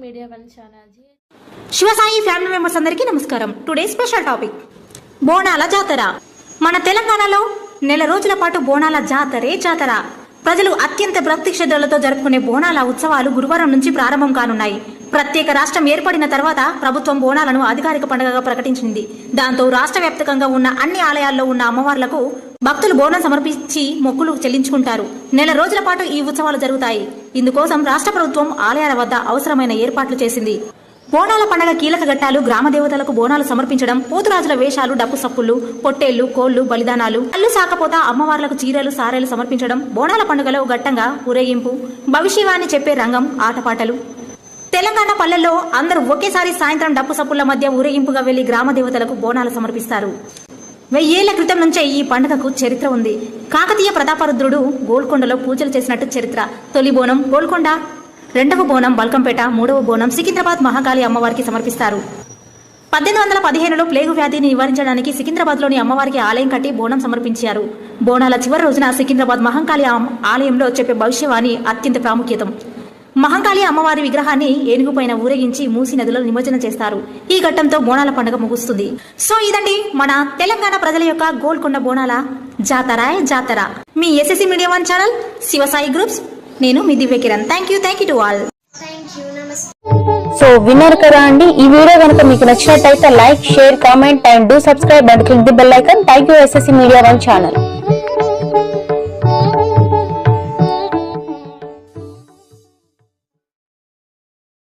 Media one channel Shivasai family members అందరికీ నమస్కారం. Today special topic బోనాల జాతర. మన తెలంగాణలో నెల రోజుల పాటు బోనాల జాతరే జాతర. ప్రజలు అత్యంత భక్తి శ్రద్ధలతో జరుపుకునే బోనాల ఉత్సవాలు గురువారం నుంచి ప్రారంభం కానున్నాయి. ప్రత్యేక రాష్ట్రం ఏర్పడిన తర్వాత ప్రభుత్వం బోనాలను అధికారిక పండుగగా ప్రకటించింది. దాంతో రాష్ట్ర వ్యాప్తంగా ఉన్న అన్ని ఆలయాల్లో ఉన్న అమ్మవార్లకు భక్తులు బోనం సమర్పించి మొక్కులు చెల్లించుకుంటారు. నెల రోజుల పాటు ఈ ఉత్సవాలు జరుగుతాయి. ఇందుకోసం రాష్ట్ర ప్రభుత్వం ఆలయాల వద్ద అవసరమైన ఏర్పాట్లు చేసింది. బోనాల పండుగ కీలక ఘట్టాలు గ్రామ దేవతలకు బోనాలు సమర్పించడం, పోతురాజుల వేషాలు, డప్పు సప్పులు, పొట్టేళ్లు, కోళ్లు, బలిదానాలు, అల్లు సాకపోత అమ్మవార్లకు చీరలు, సారెలు సమర్పించడం, బోనాల పండుగలో ఘట్టంగా ఊరేగింపు, భవిష్యవాణి చెప్పే రంగం, ఆటపాటలు. తెలంగాణ పల్లెల్లో అందరూ ఒకేసారి సాయంత్రం డప్పు సప్పుల మధ్య ఊరేగింపుగా వెళ్లి గ్రామ దేవతలకు బోనాలు సమర్పిస్తారు. 1000 ఏళ్ల క్రితం నుంచే ఈ పండుగకు చరిత్ర ఉంది. కాకతీయ ప్రతాపరుద్రుడు గోల్కొండలో పూజలు చేసినట్టు చరిత్ర. తొలి బోనం గోల్కొండ, రెండవ బోనం బల్కంపేట, మూడవ బోనం సికింద్రాబాద్ మహాకాళి అమ్మవారికి సమర్పిస్తారు. 1815లో ప్లేగు వ్యాధిని నివారించడానికి సికింద్రాబాద్లోని అమ్మవారికి ఆలయం కట్టి బోనం సమర్పించారు. బోనాల చివరి రోజున సికింద్రాబాద్ మహాకాళి ఆలయంలో చెప్పే భవిష్యవాణి అత్యంత ప్రాముఖ్యతం. మహాకాళి అమ్మవారి విగ్రహాన్ని ఏనుగుపైన ఊరేగించి మూసి నదిలో నిమజ్జనం చేస్తారు. ఈ ఘట్టంతో బోనాల పండుగ ముగుస్తుంది. సో ఇదండి మన తెలంగాణ ప్రజల యొక్క గోల్కొండ బోనాల జాతర. మీ SSC media one channel Shivasai groups. నేను మీ Divya Kiran. Thank you to all. So విన్నారు కదా అండి. ఈ వీడియో కనుక మీకు నచ్చినట్టయితే like, share, comment and do subscribe and click the bell icon. Thank you SSC media one channel.